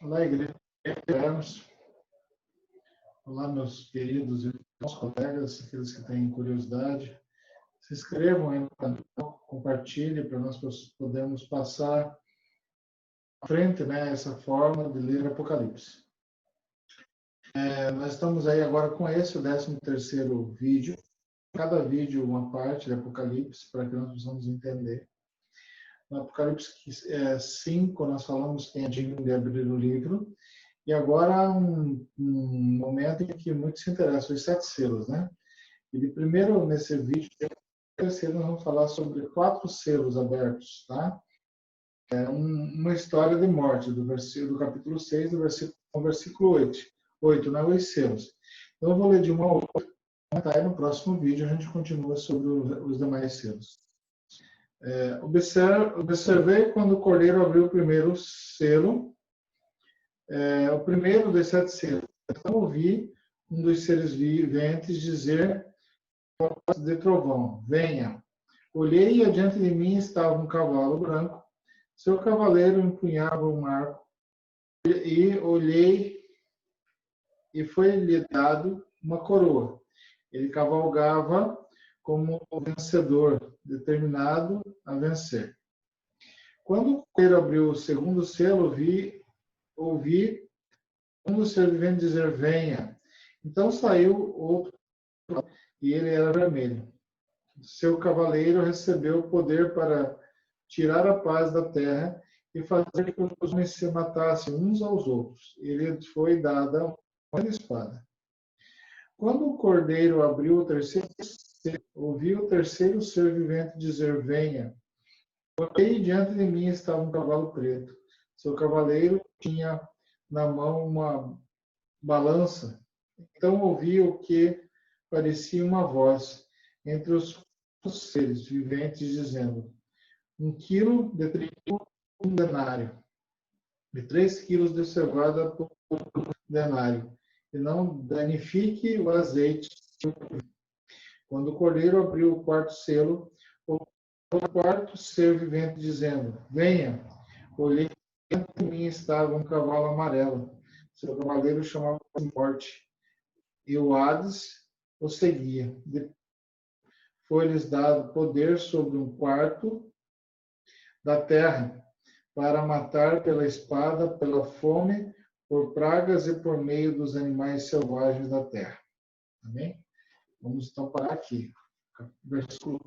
Olá, igreja. Olá, meus queridos irmãos, colegas, aqueles que têm curiosidade. Se inscrevam aí no canal, compartilhem para nós podermos passar à frente, né, essa forma de ler Apocalipse. Nós estamos aí agora com esse, o 13º vídeo. Cada vídeo uma parte de Apocalipse, para que nós possamos entender. No Apocalipse 5, nós falamos quem é digno de abrir o livro. E agora um momento em que muito se interessa, os 7 selos, né? E de primeiro, nesse vídeo, terceiro, nós vamos falar sobre 4 selos abertos, tá? Uma história de morte, do capítulo 6, do versículo 8, né? Os selos. Então, eu vou ler de uma a outra, tá? E no próximo vídeo a gente continua sobre os demais selos. Observei quando o cordeiro abriu o primeiro selo, o primeiro dos 7 selos. Então ouvi um dos seres viventes dizer de trovão: venha. Olhei e adiante de mim estava um cavalo branco. Seu cavaleiro empunhava um arco. E olhei e foi-lhe dado uma coroa. Ele cavalgava como um vencedor, determinado a vencer. Quando o cordeiro abriu o segundo selo, ouvi um dos seres viventes dizer: venha. Então saiu outro, e ele era vermelho. Seu cavaleiro recebeu o poder para tirar a paz da terra e fazer que os homens se matassem uns aos outros. Ele foi dada uma espada. Quando o cordeiro abriu o terceiro selo, ouvi o terceiro ser vivente dizer: venha. Olhei, diante de mim estava um cavalo preto. Seu cavaleiro tinha na mão uma balança. Então ouvi o que parecia uma voz entre os seres viventes dizendo: 1 quilo de trigo, 1 denário, e 3 quilos de cevada por denário, e não danifique o azeite. Quando o cordeiro abriu o quarto selo, o quarto ser vivente dizendo: venha. Olhei, diante de mim estava um cavalo amarelo. Seu cavaleiro chamava-se Morte, e o Hades o seguia. Foi-lhes dado poder sobre um quarto da terra, para matar pela espada, pela fome, por pragas e por meio dos animais selvagens da terra. Amém? Vamos então parar aqui. Versículo.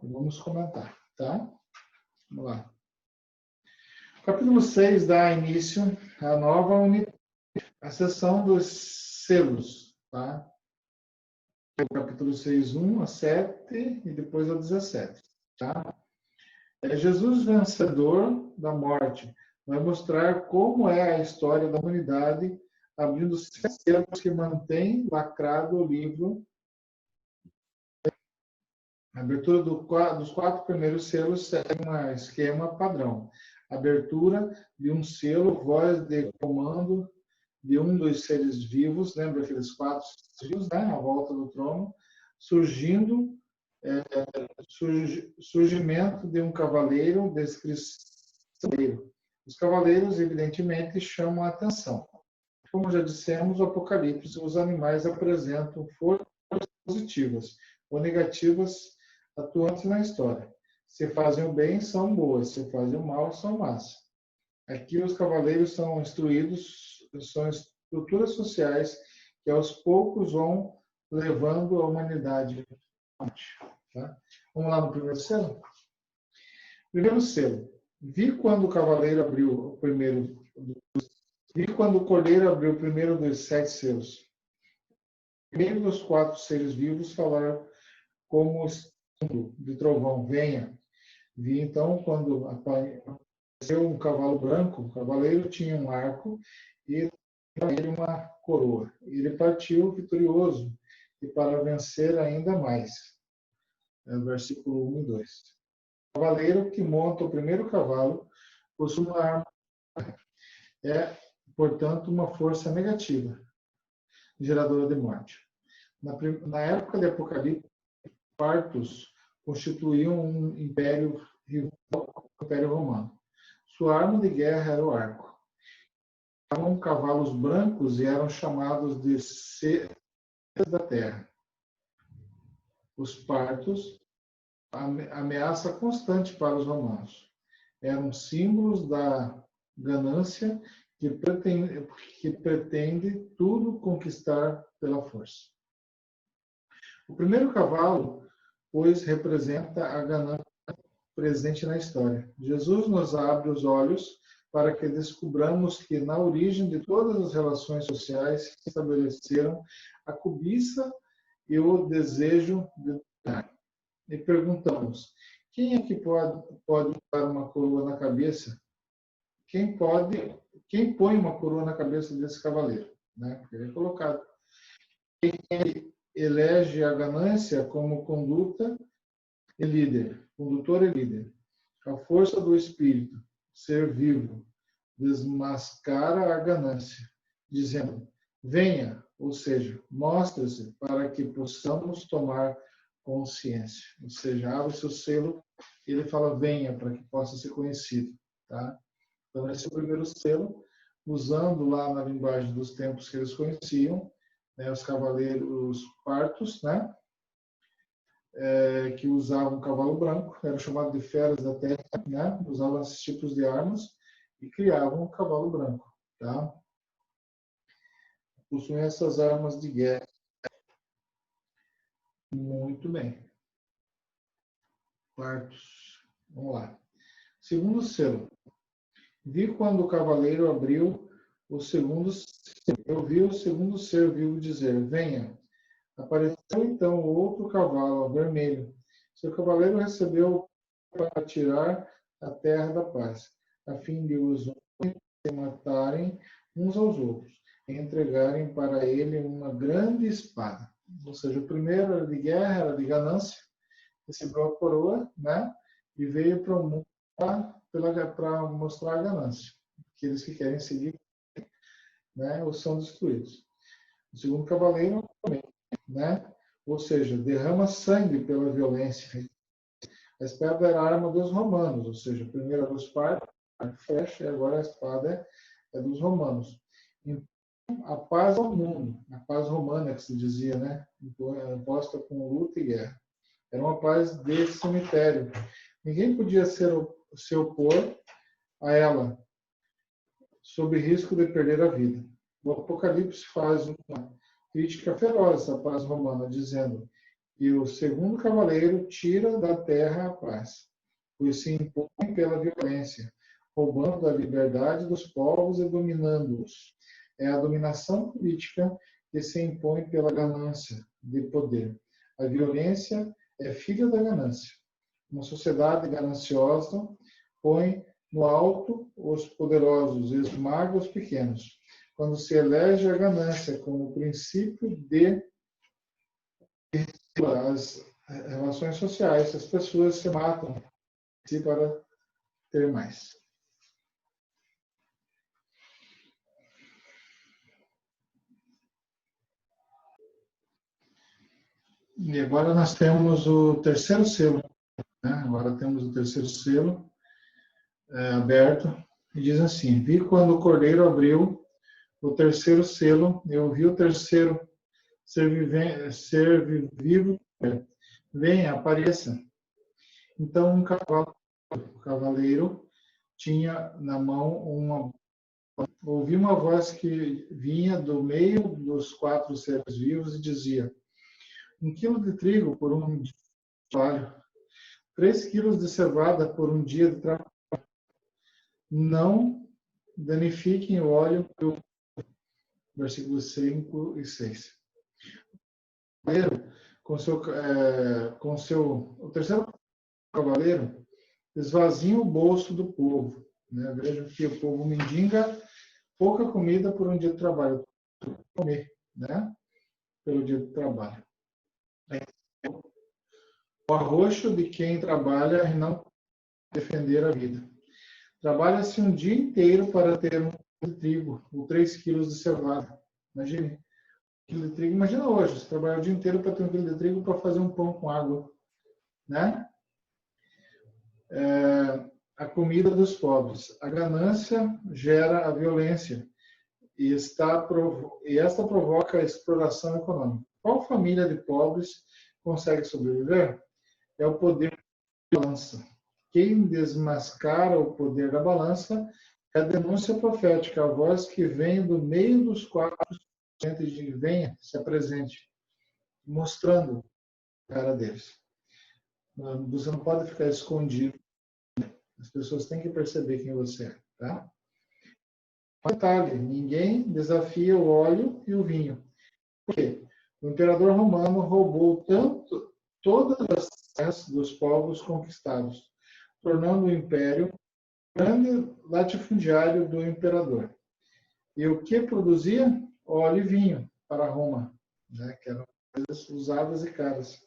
Vamos comentar, tá? Vamos lá. O capítulo 6 dá início à nova unidade, a seção dos selos, tá? O capítulo 6, 1 a 7 e depois ao 17, tá? Jesus vencedor da morte vai mostrar como é a história da humanidade, abrindo 7 selos que mantém lacrado o livro. A abertura dos 4 primeiros selos segue um esquema padrão. Abertura de um selo, voz de comando de um dos seres vivos, lembra aqueles 4 seres, né, à volta do trono, surgimento de um cavaleiro, descrição. Os cavaleiros, evidentemente, chamam a atenção. Como já dissemos, o Apocalipse, os animais apresentam forças positivas ou negativas atuantes na história. Se fazem o bem, são boas. Se fazem o mal, são más. Aqui os cavaleiros são instruídos, são estruturas sociais que aos poucos vão levando a humanidade. Tá? Vamos lá no primeiro selo? Primeiro selo. Vi quando o cordeiro abriu o primeiro dos 7 selos. Primeiro dos 4 seres vivos falar como de trovão: venha. Vi então quando apareceu um cavalo branco, o cavaleiro tinha um arco e ele uma coroa. Ele partiu vitorioso e para vencer ainda mais. Versículo 1 e 2. O cavaleiro que monta o primeiro cavalo possui uma arma. Portanto, uma força negativa, geradora de morte. Na época de Apocalipse, Partos constituíam um império rival ao Império Romano. Sua arma de guerra era o arco. eram cavalos brancos e eram chamados de seres da terra. Os partos, ameaça constante para os romanos. Eram símbolos da ganância que pretende tudo conquistar pela força. O primeiro cavalo, pois, representa a ganância presente na história. Jesus nos abre os olhos para que descubramos que na origem de todas as relações sociais se estabeleceram a cobiça e o desejo de dominar. E perguntamos: quem é que pode dar uma coroa na cabeça? Quem põe uma coroa na cabeça desse cavaleiro? Né? Porque ele é colocado. Quem elege a ganância como condutor e líder. A força do espírito, ser vivo, desmascara a ganância, dizendo: venha, ou seja, mostre-se para que possamos tomar consciência. Ou seja, abre o seu selo e ele fala: venha, para que possa ser conhecido. Tá? Então, esse é o primeiro selo, usando lá na linguagem dos tempos que eles conheciam, né, os cavaleiros partos, né, que usavam cavalo branco, eram chamados de feras da terra, né, usavam esses tipos de armas e criavam um cavalo branco. Tá? Possuem essas armas de guerra. Muito bem. Quartos. Vamos lá. Segundo selo. Vi quando o cavaleiro abriu o segundo selo. Eu vi o segundo ser vivo dizer: venha. Apareceu então outro cavalo, vermelho. Seu cavaleiro recebeu para tirar a terra da paz, a fim de os homens se matarem uns aos outros e entregarem para ele uma grande espada. Ou seja, o primeiro era de guerra, era de ganância, recebeu a coroa, né? E veio para o mundo para mostrar a ganância. Aqueles que querem seguir, né, ou são destruídos. O segundo cavaleiro também, né? Ou seja, derrama sangue pela violência. A espada era a arma dos romanos, ou seja, primeiro era dos partos, a flecha, e agora a espada é dos romanos. Então, a paz ao mundo, a paz romana que se dizia, né? Imposta com luta e guerra. Era uma paz de cemitério. Ninguém podia se opor a ela, sob risco de perder a vida. O Apocalipse faz uma crítica feroz à paz romana, dizendo que o segundo cavaleiro tira da terra a paz, pois se impõe pela violência, roubando a liberdade dos povos e dominando-os. É a dominação política que se impõe pela ganância de poder. A violência é filha da ganância. Uma sociedade gananciosa põe no alto os poderosos e esmaga os pequenos. Quando se elege a ganância como princípio de as relações sociais, as pessoas se matam para ter mais. E agora nós temos o terceiro selo. Né? Agora temos o terceiro selo aberto. E diz assim: vi quando o cordeiro abriu o terceiro selo, eu vi o terceiro ser vivo. Venha, apareça. Então um cavaleiro tinha na mão ouvi uma voz que vinha do meio dos quatro seres vivos e dizia: 1 quilo de trigo por um dia de trabalho, 3 quilos de cevada por um dia de trabalho. Não danifiquem o óleo. Versículos 5 e 6. O terceiro cavaleiro esvazia o bolso do povo. Né? Vejam que o povo mendiga pouca comida por um dia de trabalho. Comer, né? Pelo dia de trabalho. O arroxo de quem trabalha e não defender a vida. Trabalha-se um dia inteiro para ter um quilo de trigo ou 3 quilos de cevada. Imagine. 1 quilo de trigo. Imagina hoje, você trabalha o dia inteiro para ter 1 quilo de trigo para fazer um pão com água. Né? A comida dos pobres. A ganância gera a violência. e esta provoca a exploração econômica. Qual família de pobres consegue sobreviver? É o poder da balança. Quem desmascara o poder da balança é a denúncia profética, a voz que vem do meio dos quatro de venha, se apresente, mostrando a cara deles. Você não pode ficar escondido. As pessoas têm que perceber quem você é, tá? Detalhe, ninguém desafia o óleo e o vinho. Por quê? O imperador romano roubou todas as terras dos povos conquistados, tornando o império grande latifundiário do imperador. E o que produzia? Óleo e vinho para Roma, né? Que eram coisas usadas e caras.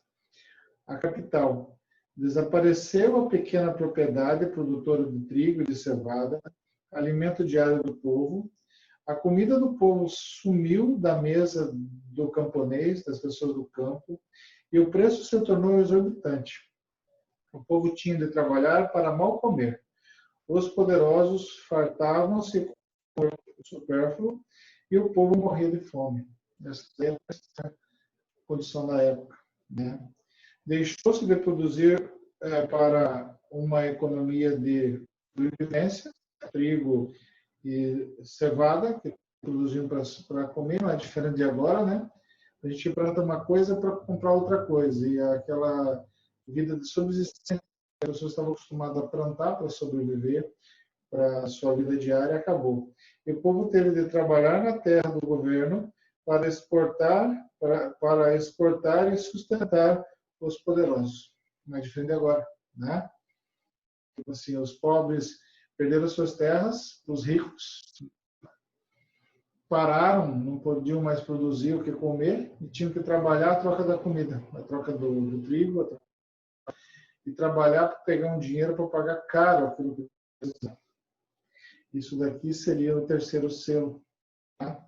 A capital. Desapareceu a pequena propriedade produtora de trigo e de cevada, alimento diário do povo. A comida do povo sumiu da mesa do camponês, das pessoas do campo, e o preço se tornou exorbitante. O povo tinha de trabalhar para mal comer. Os poderosos fartavam-se com o supérfluo e o povo morria de fome. Essa é a condição da época, né? Deixou-se de produzir para uma economia de vivência, trigo e cevada, que produziam para comer, não é diferente de agora, né? A gente planta uma coisa para comprar outra coisa, e aquela vida de subsistência, as pessoas estavam acostumadas a plantar para sobreviver, para a sua vida diária, acabou. E o povo teve de trabalhar na terra do governo para exportar e sustentar os poderosos. Não é diferente de agora, né? Tipo assim, os pobres perderam suas terras, os ricos pararam, não podiam mais produzir o que comer e tinham que trabalhar a troca da comida, a troca do trigo, e trabalhar para pegar um dinheiro para pagar caro aquilo que precisava. Isso daqui seria o terceiro selo. Tá?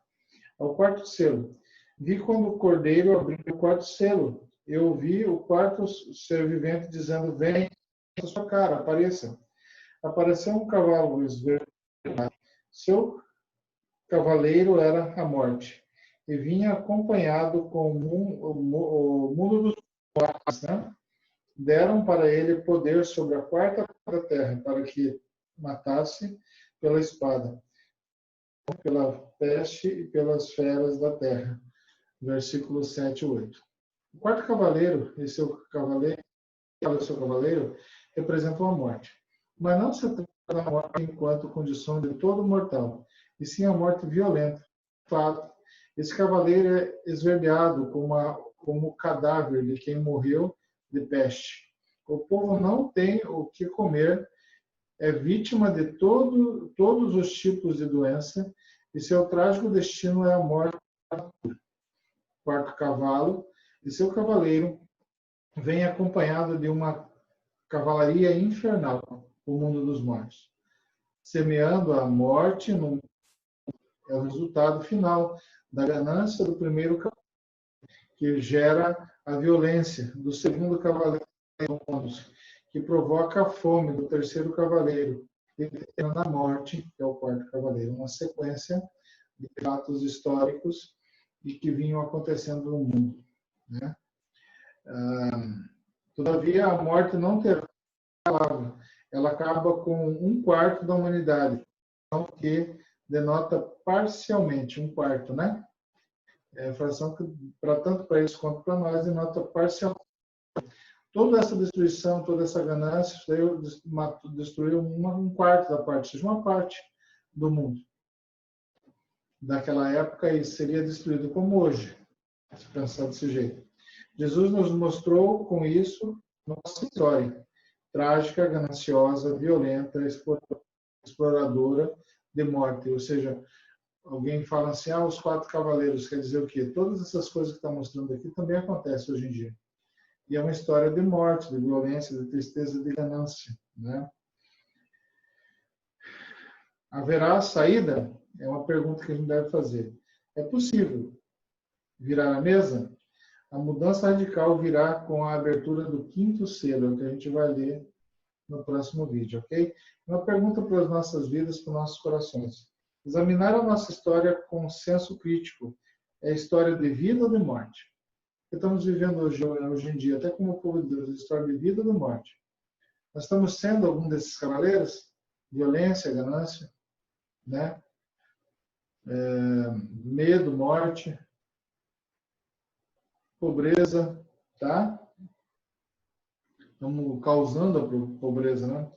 O quarto selo. Vi quando o cordeiro abriu o quarto selo. Eu ouvi o quarto ser vivente dizendo: vem, a sua cara, apareça. Apareceu um cavalo esverdeado. Seu cavaleiro era a morte. E vinha acompanhado com o mundo dos mortos, né? Deram para ele poder sobre a quarta da terra, para que matasse pela espada, pela peste e pelas feras da terra. Versículos 7 e 8. O quarto cavaleiro e seu cavaleiro representam a morte. Mas não se trata da morte enquanto condição de todo mortal, e sim a morte violenta. De fato, esse cavaleiro é esverdeado como o cadáver de quem morreu de peste. O povo não tem o que comer, é vítima de todos os tipos de doença, e seu trágico destino é a morte. Quarto cavalo e seu cavaleiro vem acompanhado de uma cavalaria infernal, o mundo dos mortos. Semeando a morte é o resultado final da ganância do primeiro cavaleiro, que gera a violência do segundo cavaleiro, que provoca a fome do terceiro cavaleiro, e termina na morte, que é o quarto cavaleiro. Uma sequência de fatos históricos e que vinham acontecendo no mundo, né? Todavia, a morte não terá palavra. Ela acaba com um quarto da humanidade, que denota parcialmente, um quarto, né? É a fração que, tanto para eles quanto para nós, denota parcialmente. Toda essa destruição, toda essa ganância, destruiu um quarto da parte, ou seja, uma parte do mundo. Daquela época, e seria destruído como hoje, se pensar desse jeito. Jesus nos mostrou com isso nossa história trágica, gananciosa, violenta, exploradora de morte. Ou seja, alguém fala assim, os quatro cavaleiros, quer dizer o quê? Todas essas coisas que está mostrando aqui também acontecem hoje em dia. E é uma história de morte, de violência, de tristeza, de ganância, né? Haverá saída? É uma pergunta que a gente deve fazer. É possível virar a mesa? A mudança radical virá com a abertura do quinto selo, que a gente vai ler no próximo vídeo, ok? Uma pergunta para as nossas vidas, para os nossos corações. Examinar a nossa história com senso crítico. É história de vida ou de morte? Que estamos vivendo hoje em dia, até como povo de Deus, história de vida ou de morte. Nós estamos sendo algum desses cavaleiros? Violência, ganância, né? Medo, morte, pobreza, tá? Estamos causando a pobreza, né?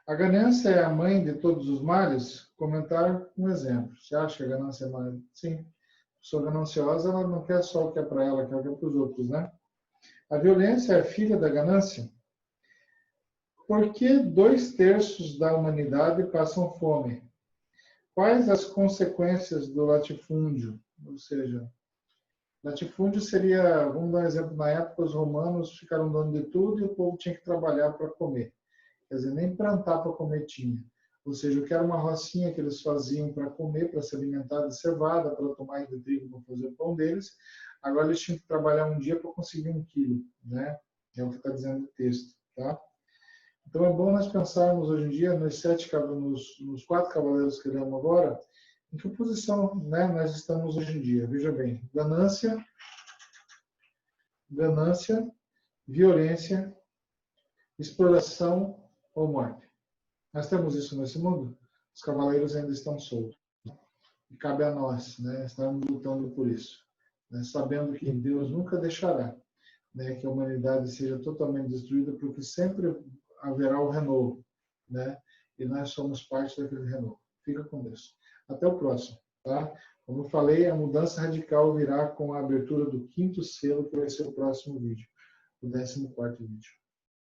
A ganância é a mãe de todos os males? Comentar um exemplo. Você acha que a ganância é mãe? Sim. A pessoa gananciosa, ela não quer só o que é para ela, quer o que é para os outros, né? A violência é filha da ganância? Por que 2/3 da humanidade passam fome? Quais as consequências do latifúndio? Ou seja, latifúndio seria, vamos dar um exemplo, na época os romanos ficaram dono de tudo e o povo tinha que trabalhar para comer. Quer dizer, nem plantar para comer tinha. Ou seja, o que era uma rocinha que eles faziam para comer, para se alimentar de cevada, para tomar de trigo para fazer o pão deles, agora eles tinham que trabalhar um dia para conseguir 1 quilo, né? É o que está dizendo o texto, tá? Então é bom nós pensarmos hoje em dia nos 4 cavaleiros que lemos agora, em que posição, né, nós estamos hoje em dia. Veja bem, ganância, violência, exploração ou morte. Nós temos isso nesse mundo? Os cavaleiros ainda estão soltos. E cabe a nós, né, estarmos lutando por isso, né, sabendo que Deus nunca deixará, né, que a humanidade seja totalmente destruída, porque sempre haverá o renovo, né? E nós somos parte daquele renovo. Fica com Deus. Até o próximo, tá? Como eu falei, a mudança radical virá com a abertura do 5º selo, que vai ser o próximo vídeo, o 14º vídeo.